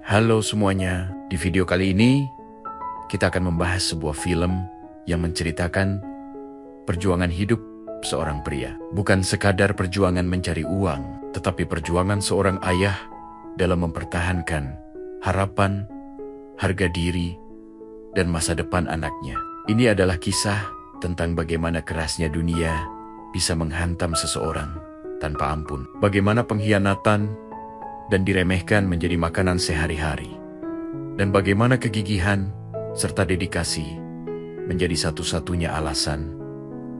Halo semuanya, di video kali ini kita akan membahas sebuah film yang menceritakan perjuangan hidup seorang pria. Bukan sekadar perjuangan mencari uang, tetapi perjuangan seorang ayah dalam mempertahankan harapan, harga diri, dan masa depan anaknya. Ini adalah kisah tentang bagaimana kerasnya dunia bisa menghantam seseorang tanpa ampun. Bagaimana pengkhianatan dan diremehkan menjadi makanan sehari-hari. Dan bagaimana kegigihan serta dedikasi menjadi satu-satunya alasan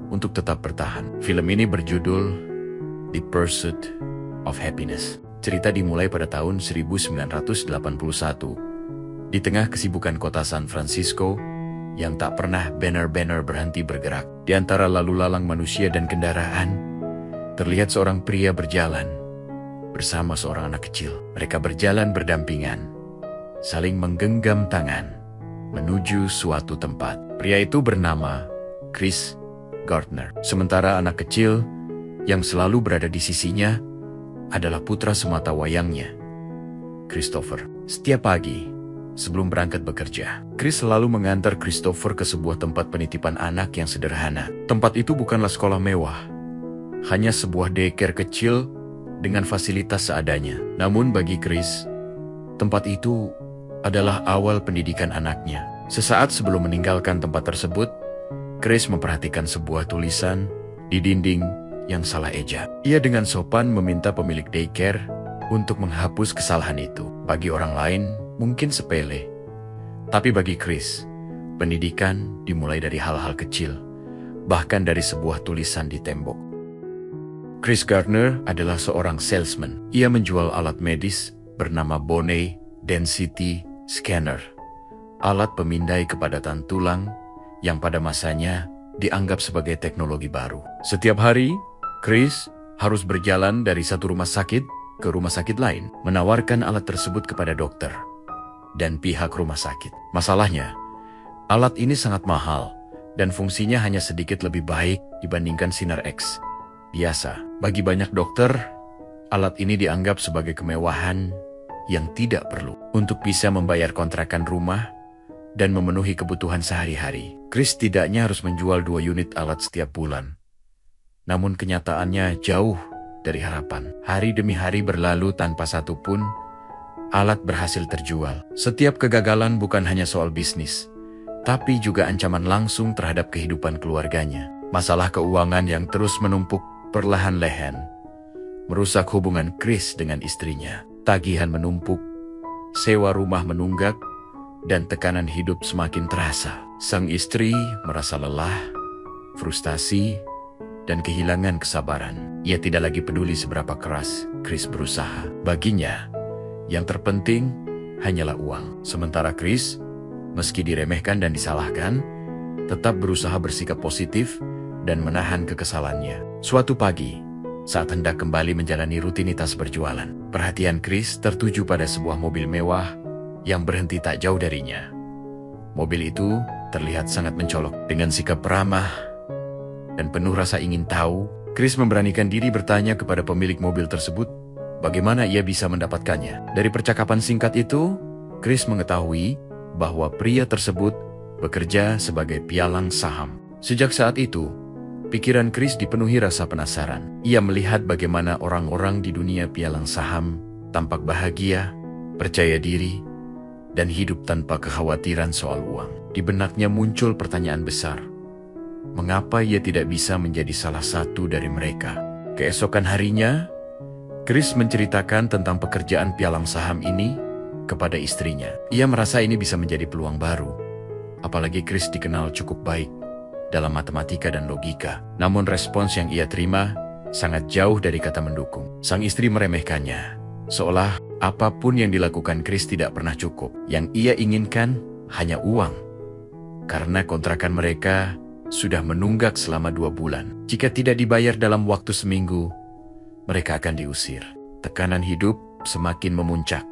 untuk tetap bertahan. Film ini berjudul The Pursuit of Happiness. Cerita dimulai pada tahun 1981 di tengah kesibukan kota San Francisco yang tak pernah benar-benar berhenti bergerak. Di antara lalu lalang manusia dan kendaraan, terlihat seorang pria berjalan bersama seorang anak kecil. Mereka berjalan berdampingan, saling menggenggam tangan, menuju suatu tempat. Pria itu bernama Chris Gardner. Sementara anak kecil yang selalu berada di sisinya adalah putra semata wayangnya, Christopher. Setiap pagi, sebelum berangkat bekerja, Chris selalu mengantar Christopher ke sebuah tempat penitipan anak yang sederhana. Tempat itu bukanlah sekolah mewah, hanya sebuah daycare kecil dengan fasilitas seadanya. Namun bagi Chris, tempat itu adalah awal pendidikan anaknya. Sesaat sebelum meninggalkan tempat tersebut, Chris memperhatikan sebuah tulisan di dinding yang salah eja. Ia dengan sopan meminta pemilik daycare untuk menghapus kesalahan itu. Bagi orang lain, mungkin sepele. Tapi bagi Chris, pendidikan dimulai dari hal-hal kecil, bahkan dari sebuah tulisan di tembok. Chris Gardner adalah seorang salesman. Ia menjual alat medis bernama Bone Density Scanner, alat pemindai kepadatan tulang yang pada masanya dianggap sebagai teknologi baru. Setiap hari, Chris harus berjalan dari satu rumah sakit ke rumah sakit lain, menawarkan alat tersebut kepada dokter dan pihak rumah sakit. Masalahnya, alat ini sangat mahal dan fungsinya hanya sedikit lebih baik dibandingkan sinar X biasa. Bagi banyak dokter, alat ini dianggap sebagai kemewahan yang tidak perlu untuk bisa membayar kontrakan rumah dan memenuhi kebutuhan sehari-hari. Chris setidaknya harus menjual 2 unit alat setiap bulan. Namun kenyataannya jauh dari harapan. Hari demi hari berlalu tanpa satu pun alat berhasil terjual. Setiap kegagalan bukan hanya soal bisnis, tapi juga ancaman langsung terhadap kehidupan keluarganya. Masalah keuangan yang terus menumpuk perlahan-lahan merusak hubungan Chris dengan istrinya. Tagihan menumpuk, sewa rumah menunggak, dan tekanan hidup semakin terasa. Sang istri merasa lelah, frustasi, dan kehilangan kesabaran. Ia tidak lagi peduli seberapa keras Chris berusaha. Baginya, yang terpenting hanyalah uang. Sementara Chris, meski diremehkan dan disalahkan, tetap berusaha bersikap positif dan menahan kekesalannya. Suatu pagi, saat hendak kembali menjalani rutinitas berjualan, perhatian Chris tertuju pada sebuah mobil mewah yang berhenti tak jauh darinya. Mobil itu terlihat sangat mencolok. Dengan sikap ramah dan penuh rasa ingin tahu, Chris memberanikan diri bertanya kepada pemilik mobil tersebut bagaimana ia bisa mendapatkannya. Dari percakapan singkat itu, Chris mengetahui bahwa pria tersebut bekerja sebagai pialang saham. Sejak saat itu, pikiran Chris dipenuhi rasa penasaran. Ia melihat bagaimana orang-orang di dunia pialang saham tampak bahagia, percaya diri, dan hidup tanpa kekhawatiran soal uang. Di benaknya muncul pertanyaan besar. Mengapa ia tidak bisa menjadi salah satu dari mereka? Keesokan harinya, Chris menceritakan tentang pekerjaan pialang saham ini kepada istrinya. Ia merasa ini bisa menjadi peluang baru. Apalagi Chris dikenal cukup baik dalam matematika dan logika. Namun respons yang ia terima sangat jauh dari kata mendukung. Sang istri meremehkannya, seolah apapun yang dilakukan Chris tidak pernah cukup. Yang ia inginkan hanya uang, karena kontrakan mereka sudah menunggak selama 2 bulan. Jika tidak dibayar dalam waktu seminggu, mereka akan diusir. Tekanan hidup semakin memuncak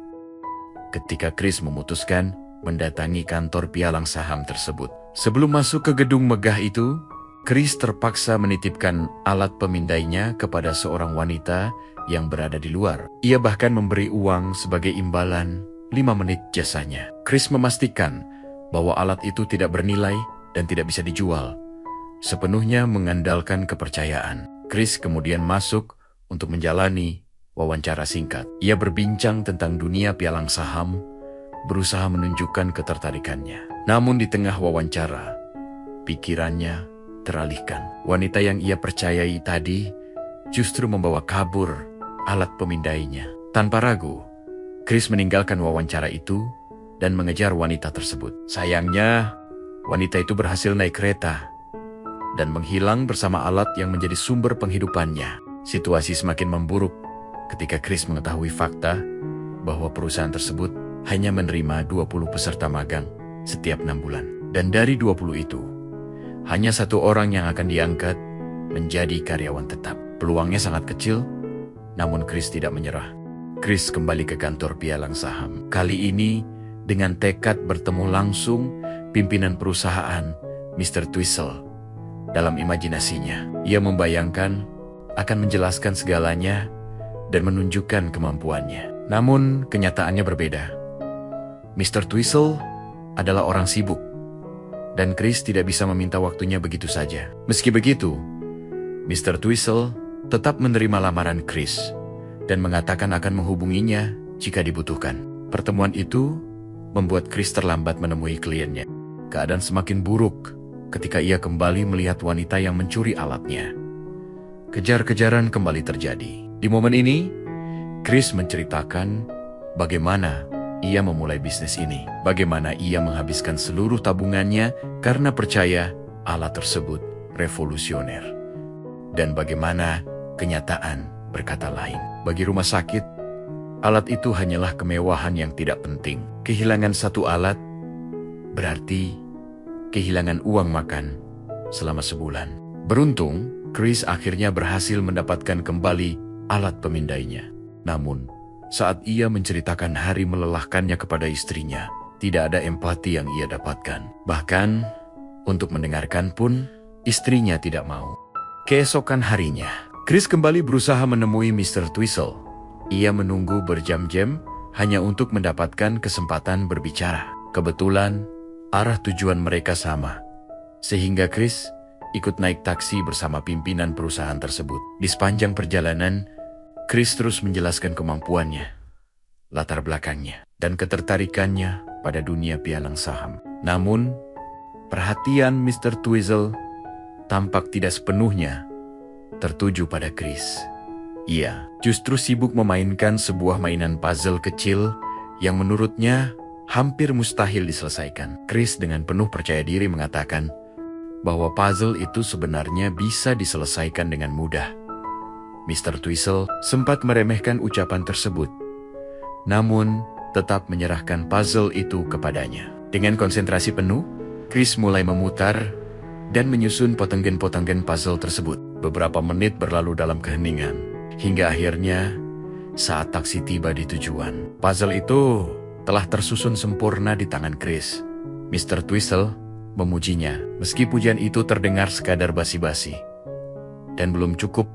ketika Chris memutuskan mendatangi kantor pialang saham tersebut. Sebelum masuk ke gedung megah itu, Chris terpaksa menitipkan alat pemindainya kepada seorang wanita yang berada di luar. Ia bahkan memberi uang sebagai imbalan 5 menit jasanya. Chris memastikan bahwa alat itu tidak bernilai dan tidak bisa dijual, sepenuhnya mengandalkan kepercayaan. Chris kemudian masuk untuk menjalani wawancara singkat. Ia berbincang tentang dunia pialang saham, berusaha menunjukkan ketertarikannya. Namun di tengah wawancara, pikirannya teralihkan. Wanita yang ia percayai tadi justru membawa kabur alat pemindainya. Tanpa ragu, Chris meninggalkan wawancara itu dan mengejar wanita tersebut. Sayangnya, wanita itu berhasil naik kereta dan menghilang bersama alat yang menjadi sumber penghidupannya. Situasi semakin memburuk ketika Chris mengetahui fakta bahwa perusahaan tersebut hanya menerima 20 peserta magang setiap 6 bulan. Dan dari 20 itu, hanya 1 orang yang akan diangkat menjadi karyawan tetap. Peluangnya sangat kecil, namun Chris tidak menyerah. Chris kembali ke kantor pialang saham. Kali ini dengan tekad bertemu langsung pimpinan perusahaan, Mr. Twistle. Dalam imajinasinya, ia membayangkan akan menjelaskan segalanya dan menunjukkan kemampuannya. Namun kenyataannya berbeda. Mr. Twistle adalah orang sibuk, dan Chris tidak bisa meminta waktunya begitu saja. Meski begitu, Mr. Twistle tetap menerima lamaran Chris dan mengatakan akan menghubunginya jika dibutuhkan. Pertemuan itu membuat Chris terlambat menemui kliennya. Keadaan semakin buruk ketika ia kembali melihat wanita yang mencuri alatnya. Kejar-kejaran kembali terjadi. Di momen ini, Chris menceritakan bagaimana ia memulai bisnis ini, bagaimana ia menghabiskan seluruh tabungannya karena percaya alat tersebut revolusioner, dan bagaimana kenyataan berkata lain. Bagi rumah sakit, alat itu hanyalah kemewahan yang tidak penting. Kehilangan 1 alat berarti kehilangan uang makan selama sebulan. Beruntung, Chris akhirnya berhasil mendapatkan kembali alat pemindainya. Namun, saat ia menceritakan hari melelahkannya kepada istrinya, tidak ada empati yang ia dapatkan. Bahkan, untuk mendengarkan pun, istrinya tidak mau. Keesokan harinya, Chris kembali berusaha menemui Mr. Twistle. Ia menunggu berjam-jam hanya untuk mendapatkan kesempatan berbicara. Kebetulan, arah tujuan mereka sama, sehingga Chris ikut naik taksi bersama pimpinan perusahaan tersebut. Di sepanjang perjalanan, Chris terus menjelaskan kemampuannya, latar belakangnya, dan ketertarikannya pada dunia pialang saham. Namun, perhatian Mr. Twistle tampak tidak sepenuhnya tertuju pada Chris. Ia justru sibuk memainkan sebuah mainan puzzle kecil yang menurutnya hampir mustahil diselesaikan. Chris dengan penuh percaya diri mengatakan bahwa puzzle itu sebenarnya bisa diselesaikan dengan mudah. Mr. Twistle sempat meremehkan ucapan tersebut, namun tetap menyerahkan puzzle itu kepadanya. Dengan konsentrasi penuh, Chris mulai memutar dan menyusun potenggen-potenggen puzzle tersebut. Beberapa menit berlalu dalam keheningan, hingga akhirnya saat taksi tiba di tujuan. Puzzle itu telah tersusun sempurna di tangan Chris. Mr. Twistle memujinya, meski pujian itu terdengar sekadar basi-basi dan belum cukup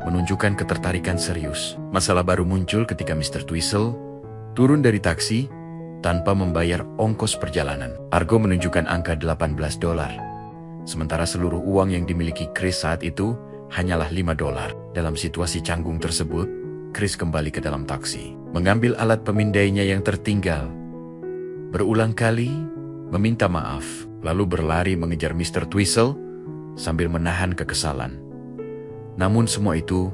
menunjukkan ketertarikan serius. Masalah baru muncul ketika Mr. Twistle turun dari taksi tanpa membayar ongkos perjalanan. Argo menunjukkan angka $18, sementara seluruh uang yang dimiliki Chris saat itu hanyalah $5. Dalam situasi canggung tersebut, Chris kembali ke dalam taksi, mengambil alat pemindainya yang tertinggal, berulang kali meminta maaf, lalu berlari mengejar Mr. Twistle sambil menahan kekesalan. Namun semua itu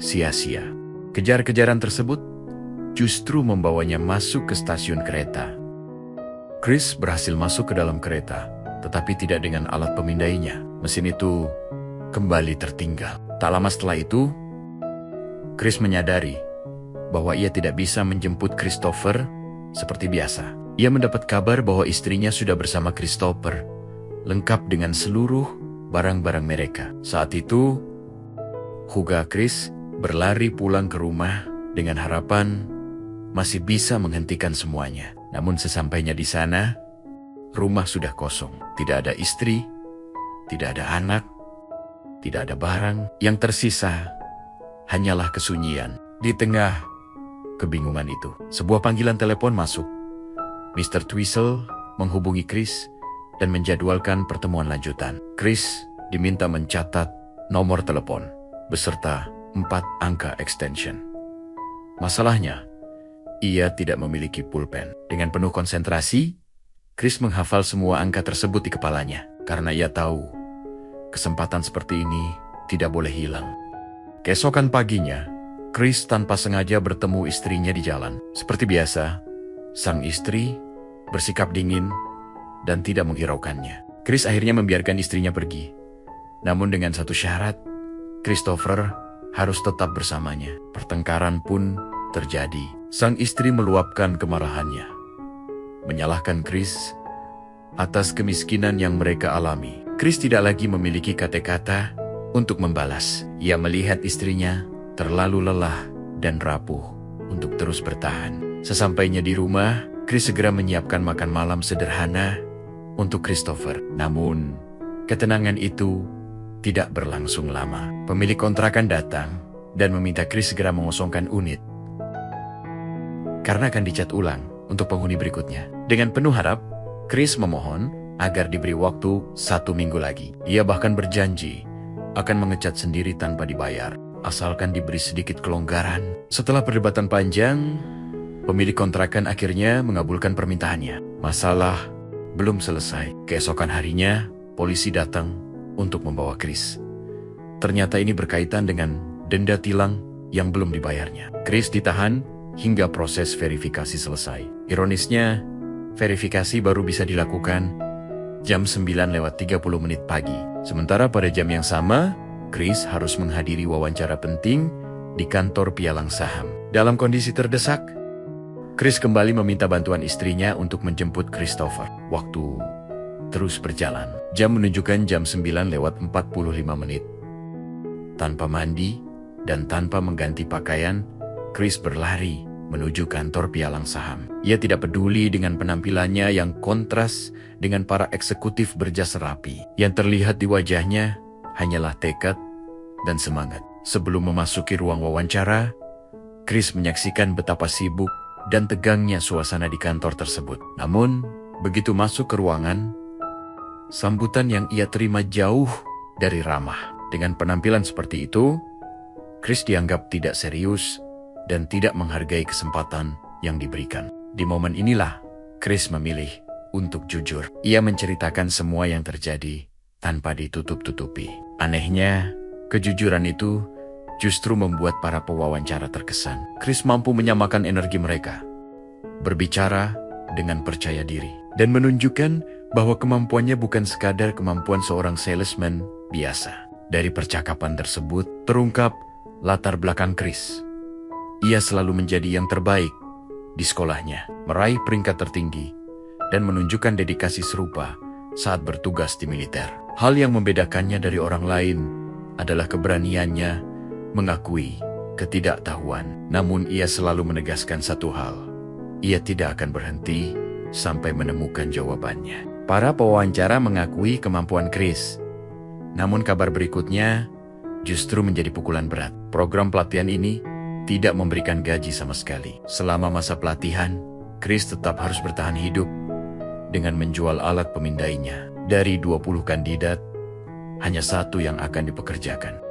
sia-sia. Kejar-kejaran tersebut justru membawanya masuk ke stasiun kereta. Chris berhasil masuk ke dalam kereta, tetapi tidak dengan alat pemindainya. Mesin itu kembali tertinggal. Tak lama setelah itu, Chris menyadari bahwa ia tidak bisa menjemput Christopher seperti biasa. Ia mendapat kabar bahwa istrinya sudah bersama Christopher, lengkap dengan seluruh barang-barang mereka. Saat itu, Huga Chris berlari pulang ke rumah dengan harapan masih bisa menghentikan semuanya. Namun sesampainya di sana, rumah sudah kosong. Tidak ada istri, tidak ada anak, tidak ada barang. Yang tersisa hanyalah kesunyian. Di tengah kebingungan itu. Sebuah panggilan telepon masuk. Mr. Twizzle menghubungi Chris dan menjadwalkan pertemuan lanjutan. Chris diminta mencatat nomor telepon beserta 4 angka extension. Masalahnya, ia tidak memiliki pulpen. Dengan penuh konsentrasi, Chris menghafal semua angka tersebut di kepalanya karena ia tahu kesempatan seperti ini tidak boleh hilang. Keesokan paginya, Chris tanpa sengaja bertemu istrinya di jalan. Seperti biasa, sang istri bersikap dingin dan tidak menghiraukannya. Chris akhirnya membiarkan istrinya pergi. Namun dengan satu syarat, Christopher harus tetap bersamanya. Pertengkaran pun terjadi. Sang istri meluapkan kemarahannya, menyalahkan Chris atas kemiskinan yang mereka alami. Chris tidak lagi memiliki kata-kata untuk membalas. Ia melihat istrinya terlalu lelah dan rapuh untuk terus bertahan. Sesampainya di rumah, Chris segera menyiapkan makan malam sederhana untuk Christopher. Namun, ketenangan itu tidak berlangsung lama. Pemilik kontrakan datang dan meminta Chris segera mengosongkan unit karena akan dicat ulang untuk penghuni berikutnya. Dengan penuh harap, Chris memohon agar diberi waktu 1 minggu lagi. Ia bahkan berjanji akan mengecat sendiri tanpa dibayar, asalkan diberi sedikit kelonggaran. Setelah perdebatan panjang, pemilik kontrakan akhirnya mengabulkan permintaannya. Masalah belum selesai. Keesokan harinya, polisi datang untuk membawa Chris. Ternyata ini berkaitan dengan denda tilang yang belum dibayarnya. Chris ditahan hingga proses verifikasi selesai. Ironisnya, verifikasi baru bisa dilakukan jam 9:30 pagi. Sementara pada jam yang sama, Chris harus menghadiri wawancara penting di kantor pialang saham. Dalam kondisi terdesak, Chris kembali meminta bantuan istrinya untuk menjemput Christopher. Waktu terus berjalan. Jam menunjukkan jam 9:45. Tanpa mandi dan tanpa mengganti pakaian, Chris berlari menuju kantor pialang saham. Ia tidak peduli dengan penampilannya yang kontras dengan para eksekutif berjas rapi. Yang terlihat di wajahnya hanyalah tekad dan semangat. Sebelum memasuki ruang wawancara, Chris menyaksikan betapa sibuk dan tegangnya suasana di kantor tersebut. Namun, begitu masuk ke ruangan, sambutan yang ia terima jauh dari ramah. Dengan penampilan seperti itu, Chris dianggap tidak serius dan tidak menghargai kesempatan yang diberikan. Di momen inilah, Chris memilih untuk jujur. Ia menceritakan semua yang terjadi tanpa ditutup-tutupi. Anehnya, kejujuran itu justru membuat para pewawancara terkesan. Chris mampu menyamakan energi mereka, berbicara dengan percaya diri, dan menunjukkan bahwa kemampuannya bukan sekadar kemampuan seorang salesman biasa. Dari percakapan tersebut, terungkap latar belakang Chris. Ia selalu menjadi yang terbaik di sekolahnya, meraih peringkat tertinggi, dan menunjukkan dedikasi serupa saat bertugas di militer. Hal yang membedakannya dari orang lain adalah keberaniannya mengakui ketidaktahuan. Namun ia selalu menegaskan satu hal, ia tidak akan berhenti sampai menemukan jawabannya. Para pewawancara mengakui kemampuan Chris, namun kabar berikutnya justru menjadi pukulan berat. Program pelatihan ini tidak memberikan gaji sama sekali. Selama masa pelatihan, Chris tetap harus bertahan hidup dengan menjual alat pemindainya. Dari 20 kandidat, hanya 1 yang akan dipekerjakan.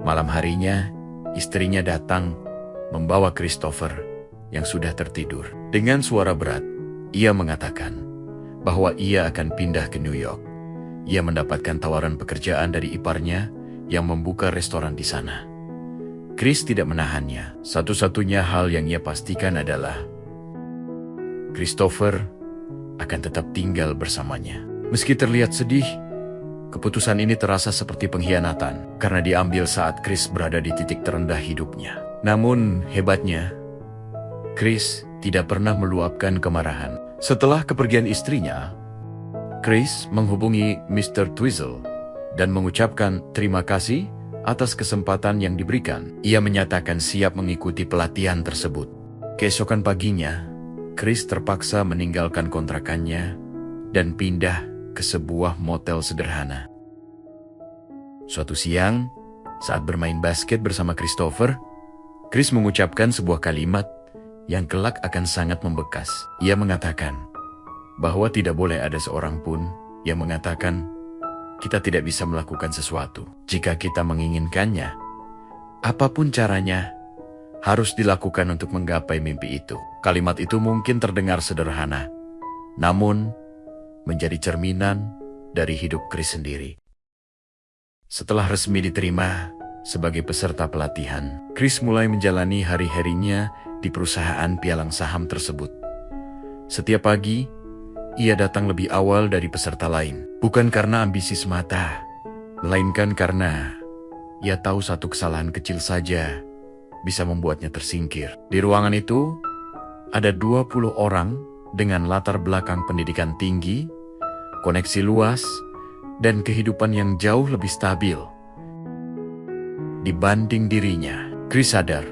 Malam harinya, istrinya datang membawa Christopher yang sudah tertidur. Dengan suara berat, ia mengatakan bahwa ia akan pindah ke New York. Ia mendapatkan tawaran pekerjaan dari iparnya yang membuka restoran di sana. Chris tidak menahannya. Satu-satunya hal yang ia pastikan adalah Christopher akan tetap tinggal bersamanya. Meski terlihat sedih, keputusan ini terasa seperti pengkhianatan karena diambil saat Chris berada di titik terendah hidupnya. Namun hebatnya, Chris tidak pernah meluapkan kemarahan. Setelah kepergian istrinya, Chris menghubungi Mr. Twizzle dan mengucapkan terima kasih atas kesempatan yang diberikan. Ia menyatakan siap mengikuti pelatihan tersebut. Keesokan paginya, Chris terpaksa meninggalkan kontrakannya dan pindah ke sebuah motel sederhana. Suatu siang, saat bermain basket bersama Christopher, Chris mengucapkan sebuah kalimat yang kelak akan sangat membekas. Ia mengatakan bahwa tidak boleh ada seorang pun yang mengatakan kita tidak bisa melakukan sesuatu. Jika kita menginginkannya, apapun caranya, harus dilakukan untuk menggapai mimpi itu. Kalimat itu mungkin terdengar sederhana, namun menjadi cerminan dari hidup Chris sendiri. Setelah resmi diterima sebagai peserta pelatihan, Chris mulai menjalani hari-harinya di perusahaan pialang saham tersebut. Setiap pagi, ia datang lebih awal dari peserta lain. Bukan karena ambisi semata, melainkan karena ia tahu satu kesalahan kecil saja bisa membuatnya tersingkir. Di ruangan itu, ada 20 orang dengan latar belakang pendidikan tinggi, koneksi luas, dan kehidupan yang jauh lebih stabil dibanding dirinya. Chris sadar,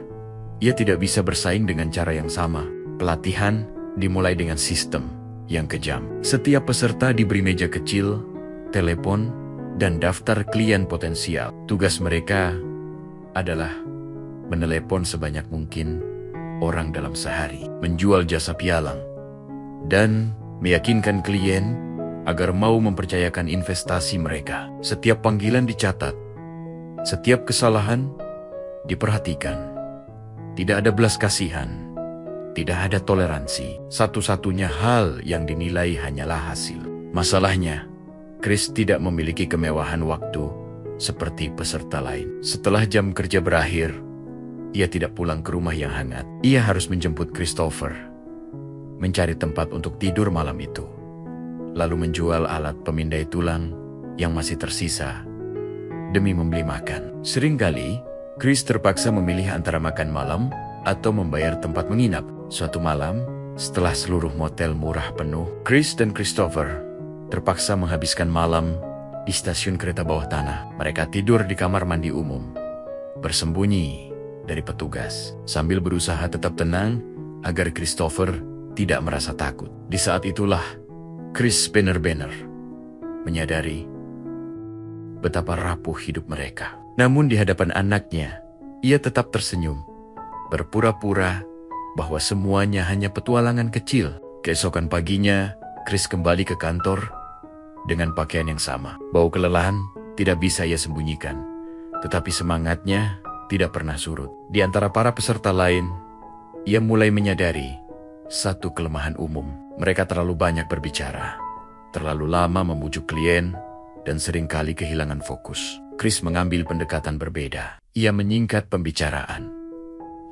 ia tidak bisa bersaing dengan cara yang sama. Pelatihan dimulai dengan sistem yang kejam. Setiap peserta diberi meja kecil, telepon, dan daftar klien potensial. Tugas mereka adalah menelepon sebanyak mungkin orang dalam sehari, menjual jasa pialang, dan meyakinkan klien agar mau mempercayakan investasi mereka. Setiap panggilan dicatat, setiap kesalahan diperhatikan. Tidak ada belas kasihan, tidak ada toleransi. Satu-satunya hal yang dinilai hanyalah hasil. Masalahnya, Chris tidak memiliki kemewahan waktu seperti peserta lain. Setelah jam kerja berakhir, ia tidak pulang ke rumah yang hangat. Ia harus menjemput Christopher, mencari tempat untuk tidur malam itu, lalu menjual alat pemindai tulang yang masih tersisa demi membeli makan. Seringkali, Chris terpaksa memilih antara makan malam atau membayar tempat menginap. Suatu malam, setelah seluruh motel murah penuh, Chris dan Christopher terpaksa menghabiskan malam di stasiun kereta bawah tanah. Mereka tidur di kamar mandi umum, bersembunyi dari petugas, sambil berusaha tetap tenang agar Christopher tidak merasa takut. Di saat itulah, Chris benar-benar menyadari betapa rapuh hidup mereka. Namun di hadapan anaknya, ia tetap tersenyum, berpura-pura bahwa semuanya hanya petualangan kecil. Keesokan paginya, Chris kembali ke kantor dengan pakaian yang sama. Bau kelelahan tidak bisa ia sembunyikan, tetapi semangatnya tidak pernah surut. Di antara para peserta lain, ia mulai menyadari satu kelemahan umum. Mereka terlalu banyak berbicara, terlalu lama membujuk klien, dan seringkali kehilangan fokus. Chris mengambil pendekatan berbeda. Ia menyingkat pembicaraan,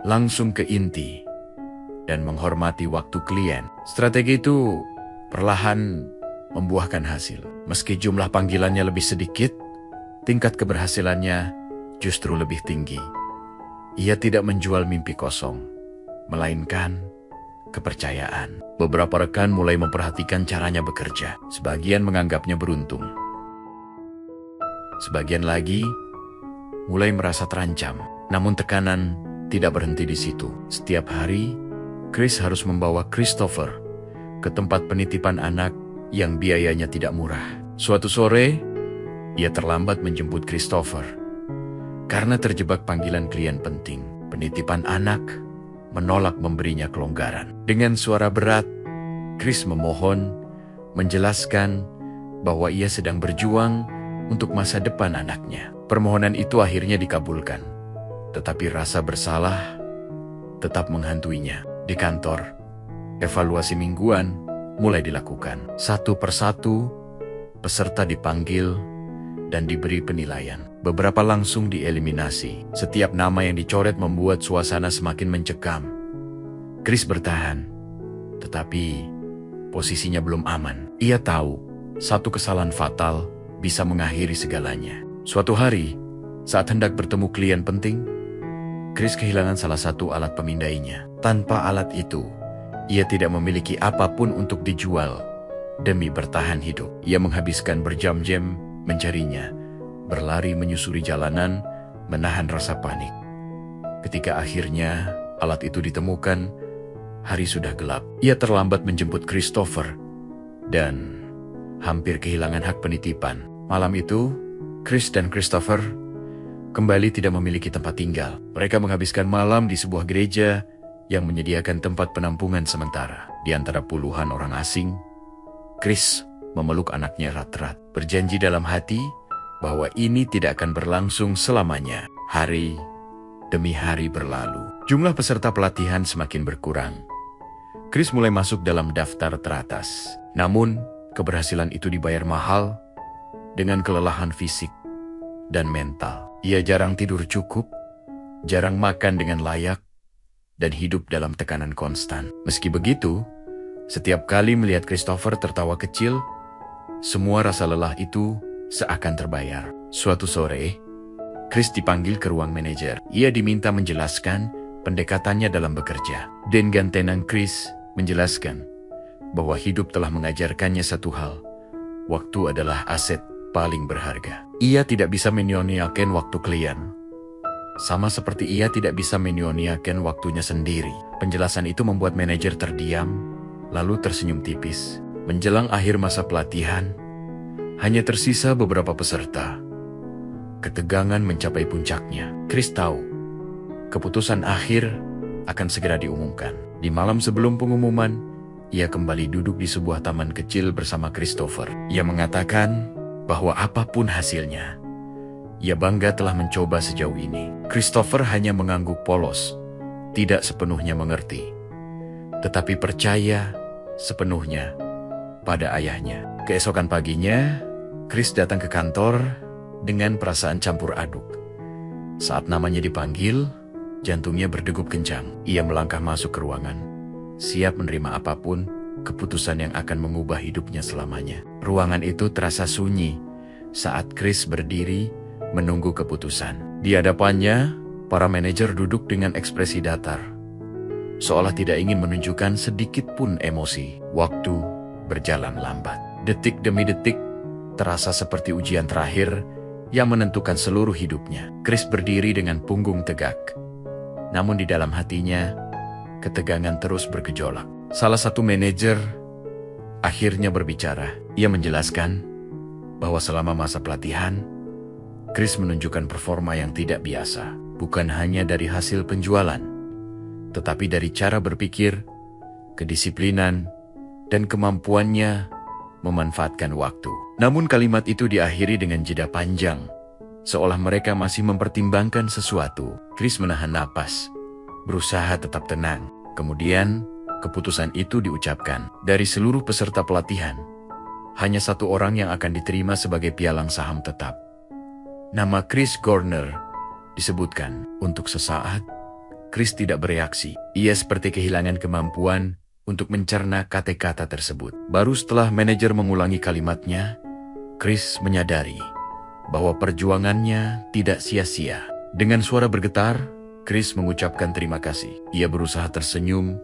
langsung ke inti, dan menghormati waktu klien. Strategi itu perlahan membuahkan hasil. Meski jumlah panggilannya lebih sedikit, tingkat keberhasilannya justru lebih tinggi. Ia tidak menjual mimpi kosong, melainkan kepercayaan. Beberapa rekan mulai memperhatikan caranya bekerja. Sebagian menganggapnya beruntung. Sebagian lagi mulai merasa terancam. Namun tekanan tidak berhenti di situ. Setiap hari, Chris harus membawa Christopher ke tempat penitipan anak yang biayanya tidak murah. Suatu sore, ia terlambat menjemput Christopher karena terjebak panggilan klien penting. Penitipan anak menolak memberinya kelonggaran. Dengan suara berat, Chris memohon, menjelaskan bahwa ia sedang berjuang untuk masa depan anaknya. Permohonan itu akhirnya dikabulkan, tetapi rasa bersalah tetap menghantuinya. Di kantor, evaluasi mingguan mulai dilakukan. Satu persatu, peserta dipanggil dan diberi penilaian. Beberapa langsung dieliminasi. Setiap nama yang dicoret membuat suasana semakin mencekam. Chris bertahan, tetapi posisinya belum aman. Ia tahu satu kesalahan fatal bisa mengakhiri segalanya. Suatu hari, saat hendak bertemu klien penting, Chris kehilangan salah satu alat pemindainya. Tanpa alat itu, ia tidak memiliki apapun untuk dijual demi bertahan hidup. Ia menghabiskan berjam-jam mencarinya, berlari menyusuri jalanan, menahan rasa panik. Ketika akhirnya alat itu ditemukan, hari sudah gelap. Ia terlambat menjemput Christopher dan hampir kehilangan hak penitipan. Malam itu, Chris dan Christopher kembali tidak memiliki tempat tinggal. Mereka menghabiskan malam di sebuah gereja yang menyediakan tempat penampungan sementara. Di antara puluhan orang asing, Chris memeluk anaknya erat-erat, berjanji dalam hati bahwa ini tidak akan berlangsung selamanya. Hari demi hari berlalu. Jumlah peserta pelatihan semakin berkurang. Chris mulai masuk dalam daftar teratas. Namun, keberhasilan itu dibayar mahal dengan kelelahan fisik dan mental. Ia jarang tidur cukup, jarang makan dengan layak, dan hidup dalam tekanan konstan. Meski begitu, setiap kali melihat Christopher tertawa kecil, semua rasa lelah itu seakan terbayar. Suatu sore, Chris dipanggil ke ruang manajer. Ia diminta menjelaskan pendekatannya dalam bekerja. Dan gantenang Chris menjelaskan bahwa hidup telah mengajarkannya satu hal. Waktu adalah aset paling berharga. Ia tidak bisa menyia-nyiakan waktu klien. Sama seperti ia tidak bisa menyia-nyiakan waktunya sendiri. Penjelasan itu membuat manajer terdiam, lalu tersenyum tipis. Menjelang akhir masa pelatihan, hanya tersisa beberapa peserta. Ketegangan mencapai puncaknya. Chris tahu, keputusan akhir akan segera diumumkan. Di malam sebelum pengumuman, ia kembali duduk di sebuah taman kecil bersama Christopher. Ia mengatakan bahwa apapun hasilnya, ia bangga telah mencoba sejauh ini. Christopher hanya mengangguk polos, tidak sepenuhnya mengerti, tetapi percaya sepenuhnya pada ayahnya. Keesokan paginya, Chris datang ke kantor dengan perasaan campur aduk. Saat namanya dipanggil, jantungnya berdegup kencang. Ia melangkah masuk ke ruangan, siap menerima apapun keputusan yang akan mengubah hidupnya selamanya. Ruangan itu terasa sunyi saat Chris berdiri menunggu keputusan. Di hadapannya, para manajer duduk dengan ekspresi datar, seolah tidak ingin menunjukkan sedikit pun emosi. Waktu berjalan lambat. Detik demi detik terasa seperti ujian terakhir yang menentukan seluruh hidupnya. Chris berdiri dengan punggung tegak. Namun di dalam hatinya, ketegangan terus bergejolak. Salah satu manajer akhirnya berbicara. Ia menjelaskan bahwa selama masa pelatihan, Chris menunjukkan performa yang tidak biasa. Bukan hanya dari hasil penjualan, tetapi dari cara berpikir, kedisiplinan, dan kemampuannya memanfaatkan waktu. Namun kalimat itu diakhiri dengan jeda panjang, seolah mereka masih mempertimbangkan sesuatu. Chris menahan napas, berusaha tetap tenang. Kemudian, keputusan itu diucapkan. Dari seluruh peserta pelatihan, hanya satu orang yang akan diterima sebagai pialang saham tetap. Nama Chris Gardner disebutkan. Untuk sesaat, Chris tidak bereaksi. Ia seperti kehilangan kemampuan untuk mencerna kata-kata tersebut. Baru setelah manajer mengulangi kalimatnya, Chris menyadari bahwa perjuangannya tidak sia-sia. Dengan suara bergetar, Chris mengucapkan terima kasih. Ia berusaha tersenyum,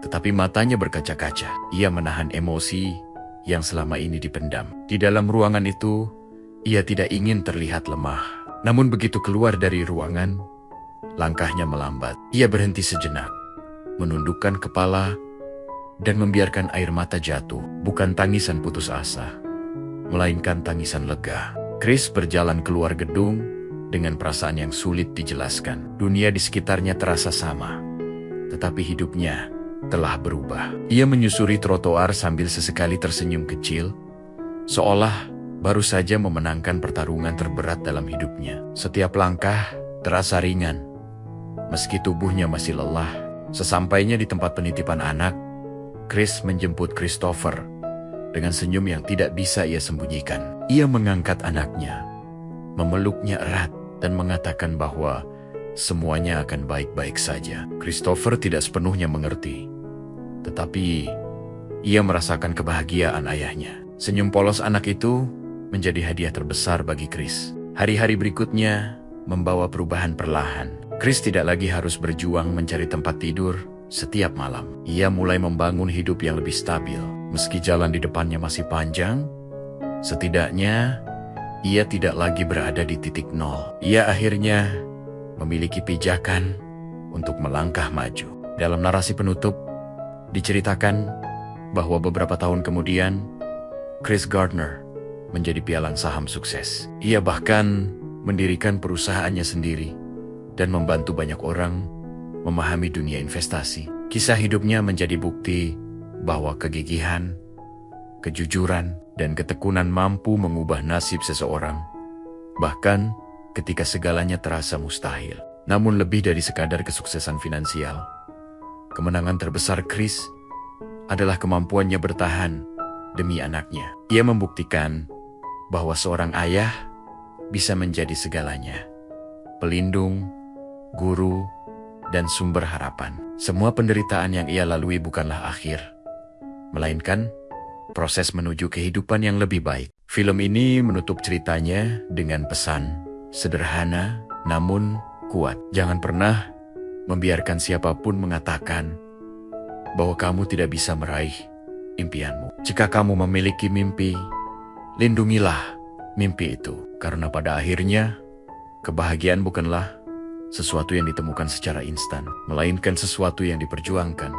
tetapi matanya berkaca-kaca. Ia menahan emosi yang selama ini dipendam. Di dalam ruangan itu, ia tidak ingin terlihat lemah. Namun begitu keluar dari ruangan, langkahnya melambat. Ia berhenti sejenak, menundukkan kepala, dan membiarkan air mata jatuh. Bukan tangisan putus asa, melainkan tangisan lega. Chris berjalan keluar gedung dengan perasaan yang sulit dijelaskan. Dunia di sekitarnya terasa sama, tetapi hidupnya telah berubah. Ia menyusuri trotoar sambil sesekali tersenyum kecil, seolah baru saja memenangkan pertarungan terberat dalam hidupnya. Setiap langkah terasa ringan, meski tubuhnya masih lelah. Sesampainya di tempat penitipan anak, Chris menjemput Christopher dengan senyum yang tidak bisa ia sembunyikan. Ia mengangkat anaknya, memeluknya erat, dan mengatakan bahwa semuanya akan baik-baik saja. Christopher tidak sepenuhnya mengerti, tetapi ia merasakan kebahagiaan ayahnya. Senyum polos anak itu menjadi hadiah terbesar bagi Chris. Hari-hari berikutnya membawa perubahan perlahan. Chris tidak lagi harus berjuang mencari tempat tidur setiap malam. Ia mulai membangun hidup yang lebih stabil. Meski jalan di depannya masih panjang, setidaknya ia tidak lagi berada di titik nol. Ia akhirnya memiliki pijakan untuk melangkah maju. Dalam narasi penutup, diceritakan bahwa beberapa tahun kemudian, Chris Gardner menjadi pialang saham sukses. Ia bahkan mendirikan perusahaannya sendiri, dan membantu banyak orang memahami dunia investasi. Kisah hidupnya menjadi bukti bahwa kegigihan, kejujuran, dan ketekunan mampu mengubah nasib seseorang, bahkan ketika segalanya terasa mustahil. Namun lebih dari sekadar kesuksesan finansial, kemenangan terbesar Chris adalah kemampuannya bertahan demi anaknya. Ia membuktikan bahwa seorang ayah bisa menjadi segalanya: pelindung, guru, dan sumber harapan. Semua penderitaan yang ia lalui bukanlah akhir, melainkan proses menuju kehidupan yang lebih baik. Film ini menutup ceritanya dengan pesan sederhana namun kuat. Jangan pernah membiarkan siapapun mengatakan bahwa kamu tidak bisa meraih impianmu. Jika kamu memiliki mimpi, lindungilah mimpi itu. Karena pada akhirnya, kebahagiaan bukanlah sesuatu yang ditemukan secara instan, melainkan sesuatu yang diperjuangkan